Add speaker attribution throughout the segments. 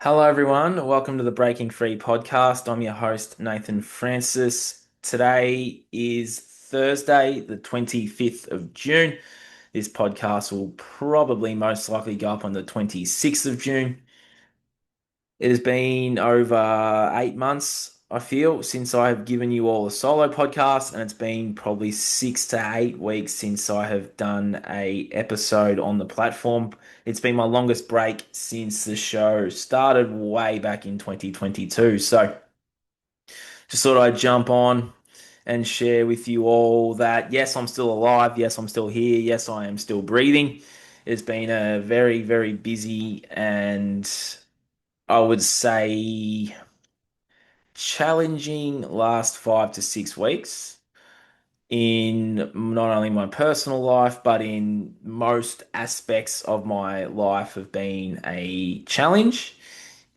Speaker 1: Hello, everyone. Welcome to the Breaking Free podcast. I'm your host, Nathan Francis. Today is Thursday, the 25th of June. This podcast will probably most likely go up on the 26th of June. It has been over 8 months, I feel, since I have given you all a solo podcast, and it's been probably 6 to 8 weeks since I have done a episode on the platform. It's been my longest break since the show started way back in 2022. So just thought I'd jump on and share with you all that yes, I'm still alive. Yes, I'm still here. Yes, I am still breathing. It's been a very, very busy and I would say challenging last 5 to 6 weeks in not only my personal life, but in most aspects of my life have been a challenge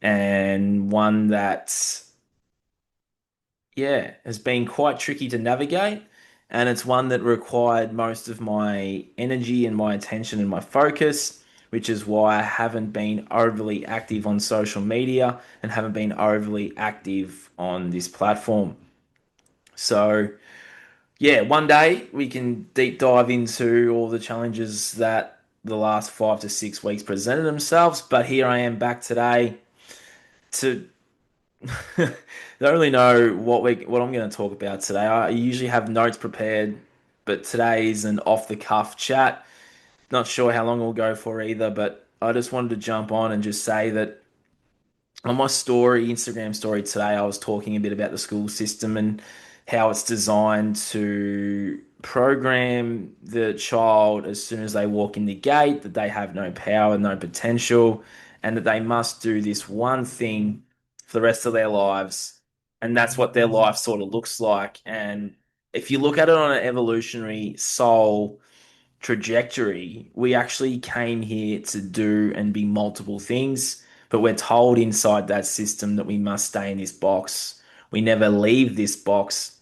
Speaker 1: and one that, yeah, has been quite tricky to navigate. And it's one that required most of my energy and my attention and my focus, which is why I haven't been overly active on social media and haven't been overly active on this platform. So, yeah, one day we can deep dive into all the challenges that the last 5 to 6 weeks presented themselves. But here I am back today to don't really know what I'm going to talk about today. I usually have notes prepared, but today is an off the cuff chat. Not sure how long it'll go for either, but I just wanted to jump on and just say that on my Instagram story today, I was talking a bit about the school system and how it's designed to program the child as soon as they walk in the gate that they have no power, no potential, and that they must do this one thing for the rest of their lives. And that's what their life sort of looks like. And if you look at it on an evolutionary soul trajectory, we actually came here to do and be multiple things, but we're told inside that system that we must stay in this box. We never leave this box.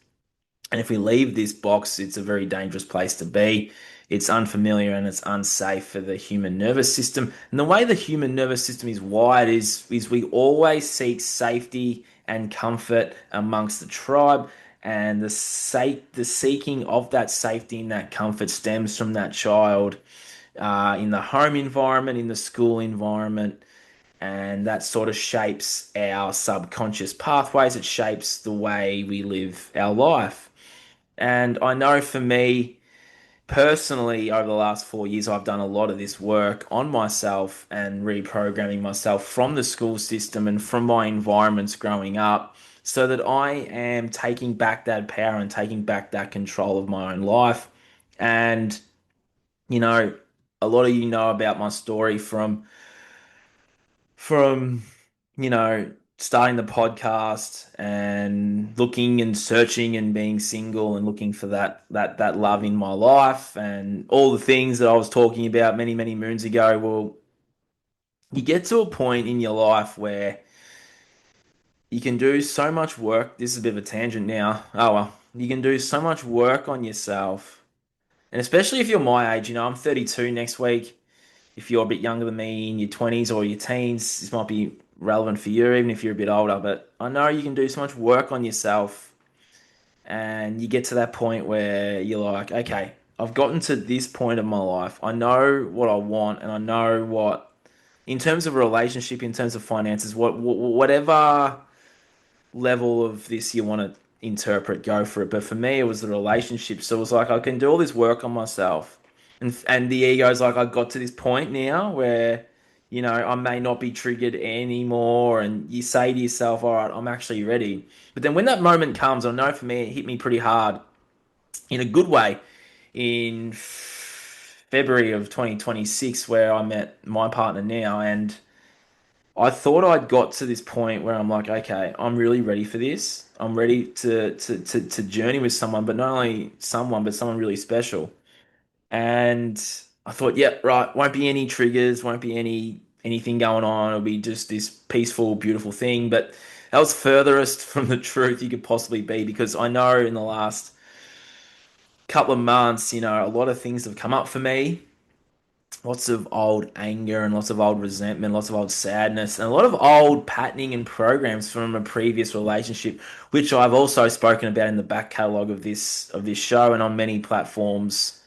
Speaker 1: And if we leave this box, it's a very dangerous place to be. It's unfamiliar and it's unsafe for the human nervous system. And the way the human nervous system is wired is we always seek safety and comfort amongst the tribe. And the seeking of that safety and that comfort stems from that child in the home environment, in the school environment, and that sort of shapes our subconscious pathways. It shapes the way we live our life. And I know for me personally, over the last 4 years, I've done a lot of this work on myself and reprogramming myself from the school system and from my environments growing up so that I am taking back that power and taking back that control of my own life. And, you know, a lot of you know about my story from starting the podcast and looking and searching and being single and looking for that love in my life and all the things that I was talking about many moons ago. Well, you get to a point in your life where you can do so much work. This is a bit of a tangent now. Oh well, you can do so much work on yourself, and especially if you're my age. I'm 32 next week. If you're a bit younger than me in your 20s or your teens, this might be relevant for you, even if you're a bit older. But I know you can do so much work on yourself, and you get to that point where you're like, okay, I've gotten to this point of my life. I know what I want, and I know what, in terms of a relationship, in terms of finances, whatever level of this you want to interpret, go for it. But for me, it was the relationship. So it was like I can do all this work on myself, and the ego's like I got to this point now where I may not be triggered anymore, and you say to yourself, all right, I'm actually ready. But then when that moment comes, I know for me it hit me pretty hard in a good way in February of 2026 where I met my partner now, and I thought I'd got to this point where I'm like, okay, I'm really ready for this. I'm ready to journey with someone, but not only someone, but someone really special. And I thought, yep, right, won't be any triggers, won't be anything going on. It'll be just this peaceful, beautiful thing. But that was furthest from the truth you could possibly be because I know in the last couple of months, a lot of things have come up for me lots of old anger and lots of old resentment, lots of old sadness, and a lot of old patterning and programs from a previous relationship, which I've also spoken about in the back catalogue of this show and on many platforms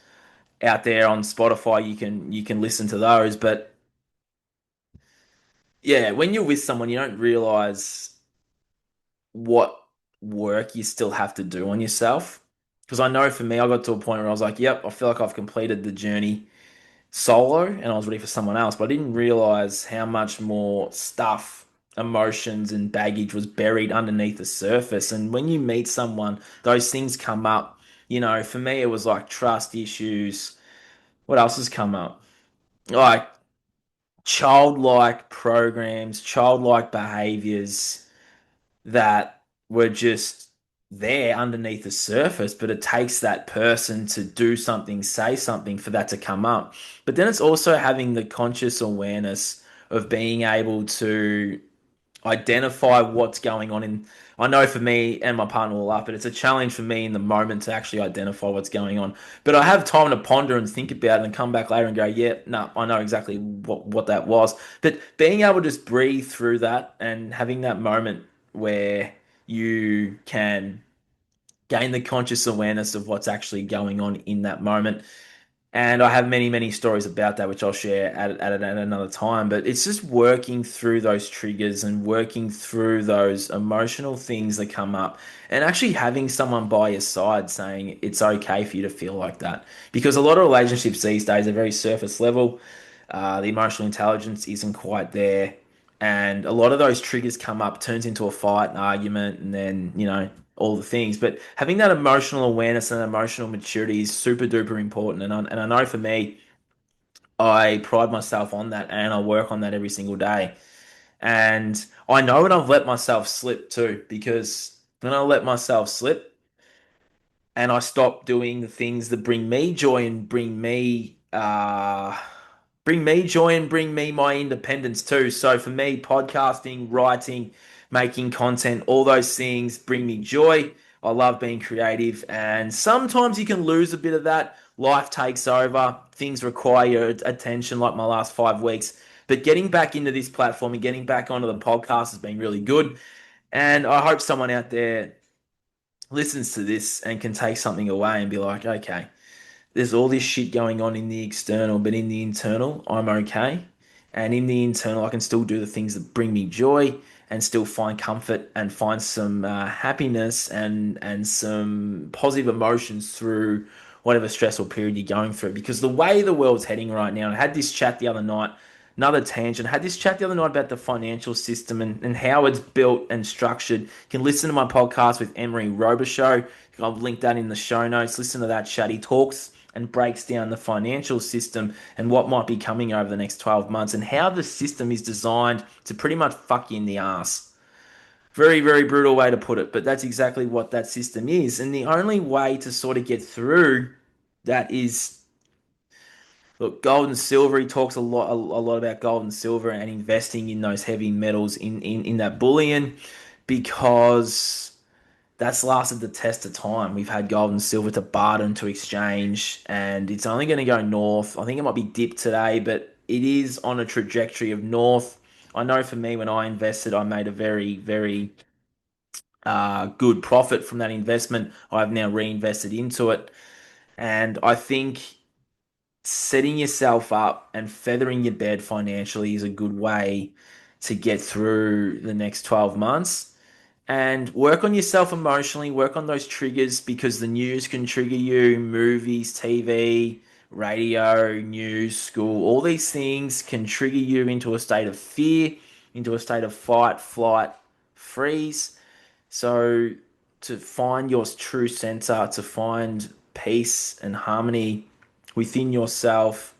Speaker 1: out there on Spotify. You can listen to those. But yeah, when you're with someone, you don't realize what work you still have to do on yourself. Because I know for me, I got to a point where I was like, yep, I feel like I've completed the journey solo and I was ready for someone else. But I didn't realize how much more stuff, emotions, and baggage was buried underneath the surface. And when you meet someone, those things come up. You know, for me, it was like trust issues. What else has come up? Like childlike programs, childlike behaviors that were just there underneath the surface, but it takes that person to do something, say something for that to come up. But then it's also having the conscious awareness of being able to identify what's going on in. I know for me and my partner will laugh, but it's a challenge for me in the moment to actually identify what's going on. But I have time to ponder and think about it and come back later and go, yeah, no, I know exactly what that was. But being able to just breathe through that and having that moment where you can gain the conscious awareness of what's actually going on in that moment, and I have many, many stories about that, which I'll share at another time. But it's just working through those triggers and working through those emotional things that come up and actually having someone by your side saying it's okay for you to feel like that. Because a lot of relationships these days are very surface level. The emotional intelligence isn't quite there. And a lot of those triggers come up, turns into a fight, an argument, and then, you know, all the things. But having that emotional awareness and emotional maturity is super duper important. And I know for me, I pride myself on that and I work on that every single day. And I know when I've let myself slip too, because when I let myself slip, and I stop doing the things that bring me joy and bring me joy and bring me my independence too. So for me, podcasting, writing, making content, all those things bring me joy. I love being creative, and sometimes you can lose a bit of that. Life takes over, things require your attention, like my last 5 weeks. But getting back into this platform and getting back onto the podcast has been really good. And I hope someone out there listens to this and can take something away and be like, okay, there's all this shit going on in the external, but in the internal, I'm okay. And in the internal, I can still do the things that bring me joy and still find comfort and find some happiness and some positive emotions through whatever stressful period you're going through. Because the way the world's heading right now, I had this chat the other night, another tangent. I had this chat the other night about the financial system and how it's built and structured. You can listen to my podcast with Emery Robichaux. I've linked that in the show notes. Listen to that chat. He talks and breaks down the financial system and what might be coming over the next 12 months and how the system is designed to pretty much fuck you in the ass. Very, very brutal way to put it, but that's exactly what that system is. And the only way to sort of get through that is, look, gold and silver. He talks a lot about gold and silver and investing in those heavy metals in that bullion because that's lasted the test of time. We've had gold and silver to barter and to exchange, and it's only going to go north. I think it might be dipped today, but it is on a trajectory of north. I know for me, when I invested, I made a very, very good profit from that investment. I've now reinvested into it, and I think setting yourself up and feathering your bed financially is a good way to get through the next 12 months and work on yourself emotionally, work on those triggers because the news can trigger you, movies, TV, radio, news, school, all these things can trigger you into a state of fear, into a state of fight, flight, freeze. So to find your true center, to find peace and harmony within yourself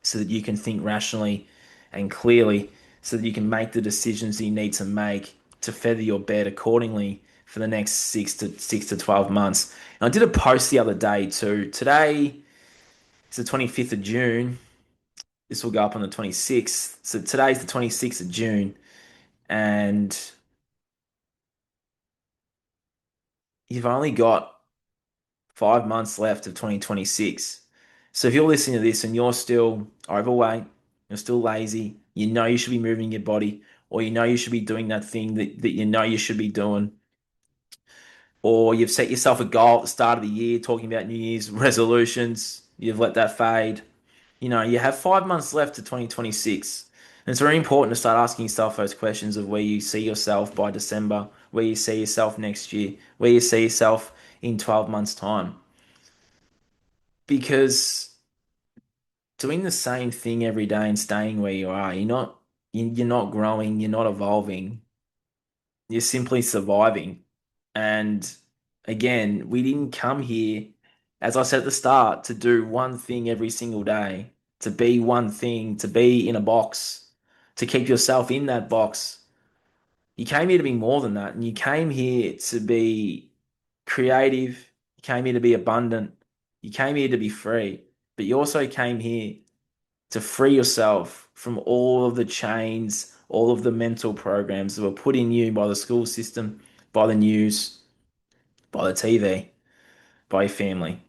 Speaker 1: so that you can think rationally and clearly, so that you can make the decisions that you need to make to feather your bed accordingly for the next 6 to 12 months. And I did a post the other day too. Today is the 25th of June. This will go up on the 26th. So today's the 26th of June, and you've only got 5 months left of 2026. So if you're listening to this and you're still overweight, you're still lazy, you know you should be moving your body, or you know you should be doing that thing that you know you should be doing, or you've set yourself a goal at the start of the year talking about New Year's resolutions, you've let that fade. You know, you have 5 months left to 2026. And it's very important to start asking yourself those questions of where you see yourself by December, where you see yourself next year, where you see yourself in 12 months' time. Because doing the same thing every day and staying where you are, you're not growing, you're not evolving, you're simply surviving. And again, we didn't come here, as I said at the start, to do one thing every single day, to be one thing, to be in a box, to keep yourself in that box. You came here to be more than that, and you came here to be creative, you came here to be abundant, you came here to be free, but you also came here to free yourself from all of the chains, all of the mental programs that were put in you by the school system, by the news, by the TV, by your family.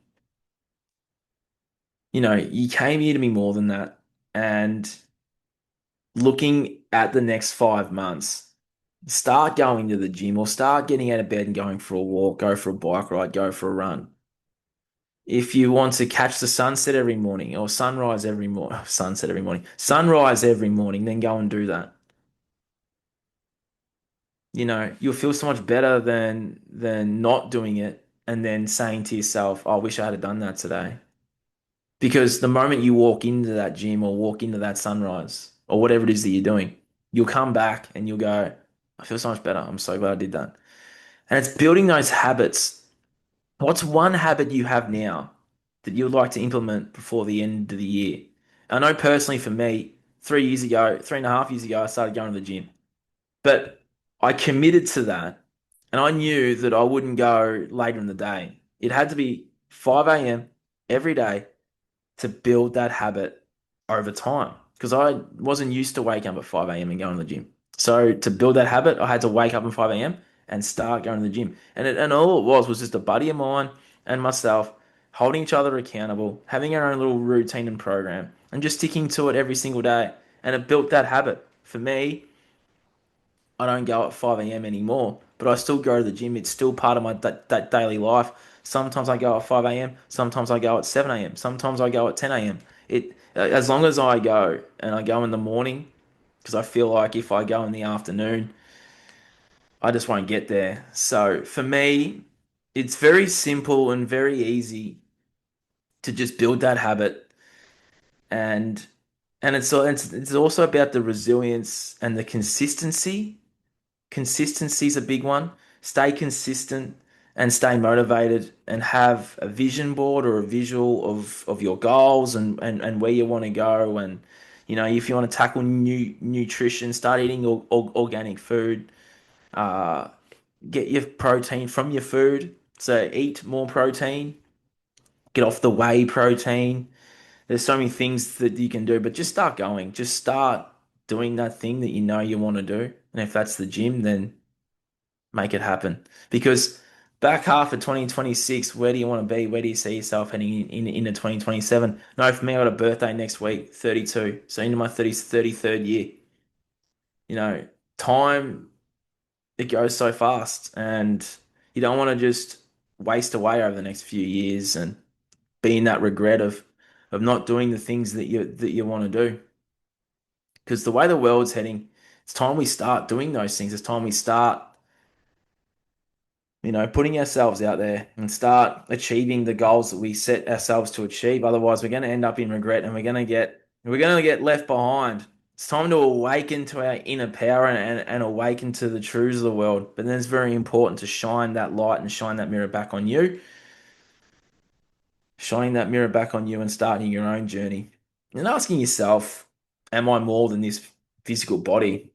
Speaker 1: You know, you came here to be more than that. And looking at the next 5 months, start going to the gym or start getting out of bed and going for a walk, go for a bike ride, go for a run. If you want to catch the sunset every morning or sunrise every morning, sunset every morning, sunrise every morning, then go and do that. You know, you'll feel so much better than not doing it and then saying to yourself, "Oh, I wish I had done that today." Because the moment you walk into that gym or walk into that sunrise or whatever it is that you're doing, you'll come back and you'll go, "I feel so much better. I'm so glad I did that." And it's building those habits. What's one habit you have now that you'd like to implement before the end of the year? I know personally for me, 3 years ago, 3.5 years ago, I started going to the gym. But I committed to that and I knew that I wouldn't go later in the day. It had to be 5 a.m. every day to build that habit over time because I wasn't used to waking up at 5 a.m. and going to the gym. So to build that habit, I had to wake up at 5 a.m. and start going to the gym. And all it was just a buddy of mine and myself holding each other accountable, having our own little routine and program, and just sticking to it every single day. And it built that habit. For me, I don't go at 5 a.m. anymore, but I still go to the gym. It's still part of my that daily life. Sometimes I go at 5 a.m. Sometimes I go at 7 a.m. Sometimes I go at 10 a.m. As long as I go and I go in the morning, because I feel like if I go in the afternoon, I just won't get there. So for me, it's very simple and very easy to just build that habit, and it's also about the resilience and the consistency. Consistency is a big one. Stay consistent and stay motivated and have a vision board or a visual of your goals and where you want to go. And, you know, if you want to tackle new nutrition, start eating organic food. Uh, get your protein from your food. So eat more protein. Get off the whey protein. There's so many things that you can do, but just start going. Just start doing that thing that you know you want to do. And if that's the gym, then make it happen. Because back half of 2026, where do you want to be? Where do you see yourself heading into 2027? No, for me, I got a birthday next week, 32. So into my 33rd year. You know, time, it goes so fast. And you don't want to just waste away over the next few years and be in that regret of not doing the things that you want to do. Because the way the world's heading, it's time we start doing those things. It's time we start, putting ourselves out there and start achieving the goals that we set ourselves to achieve. Otherwise, we're going to end up in regret and we're going to get left behind. It's time to awaken to our inner power and awaken to the truths of the world. But then it's very important to shine that light and shine that mirror back on you, shining that mirror back on you and starting your own journey and asking yourself, am I more than this physical body?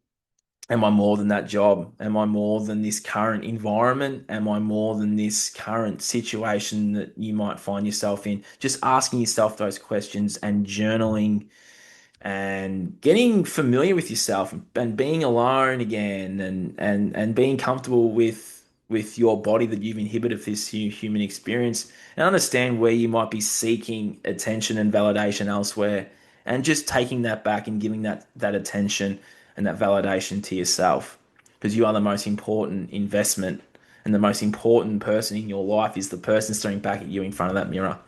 Speaker 1: Am I more than that job? Am I more than this current environment? Am I more than this current situation that you might find yourself in? Just asking yourself those questions and journaling and getting familiar with yourself and being alone again and being comfortable with with your body that you've inhibited this human experience, and understand where you might be seeking attention and validation elsewhere, and just taking that back and giving that attention and that validation to yourself, because you are the most important investment, and the most important person in your life is the person staring back at you in front of that mirror.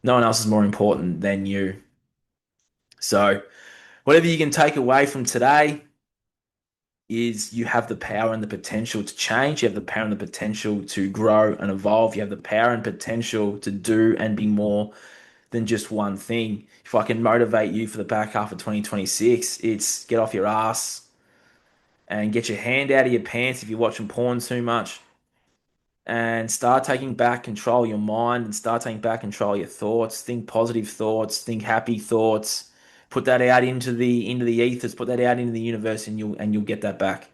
Speaker 1: No one else is more important than you. So whatever you can take away from today is you have the power and the potential to change. You have the power and the potential to grow and evolve. You have the power and potential to do and be more than just one thing. If I can motivate you for the back half of 2026, it's get off your ass and get your hand out of your pants if you're watching porn too much, and start taking back control of your mind, and start taking back control of your thoughts. Think positive thoughts, think happy thoughts. Put that out into the ethers, put that out into the universe, and you'll get that back.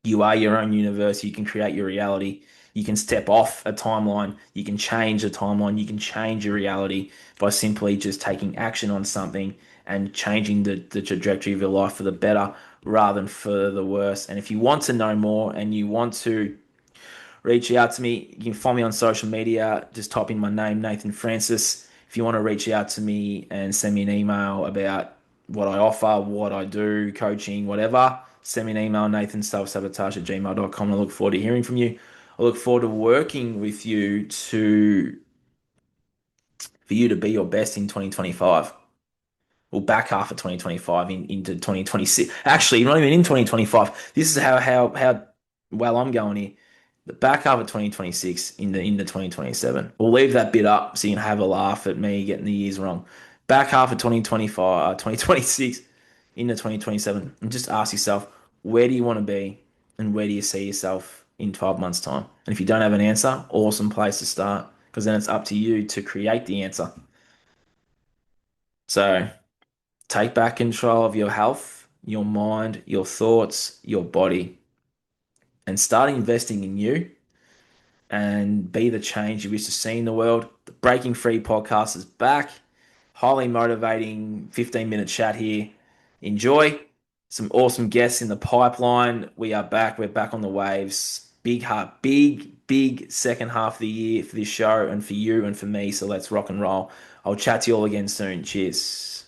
Speaker 1: You are your own universe. You can create your reality. You can step off a timeline. You can change a timeline. You can change your reality by simply just taking action on something and changing the trajectory of your life for the better rather than for the worse. And if you want to know more and you want to reach out to me, you can find me on social media. Just type in my name, Nathan Francis. If you want to reach out to me and send me an email about what I offer, what I do, coaching, whatever, send me an email, nathanselfsabotage@gmail.com. I look forward to hearing from you. I look forward to working with you for you to be your best in 2025. Well, back half of 2025 into 2026. Actually, not even in 2025. This is how well I'm going here. The back half of 2026 into 2027. We'll leave that bit up so you can have a laugh at me getting the years wrong. Back half of 2025, 2026 into 2027, and just ask yourself, where do you want to be, and where do you see yourself in 12 months' time? And if you don't have an answer, awesome place to start, because then it's up to you to create the answer. So take back control of your health, your mind, your thoughts, your body, and start investing in you and be the change you wish to see in the world. The Breaking Free podcast is back. Highly motivating 15-minute chat here. Enjoy. Some awesome guests in the pipeline. We are back. We're back on the waves. Big heart, big second half of the year for this show and for you and for me. So let's rock and roll. I'll chat to you all again soon. Cheers.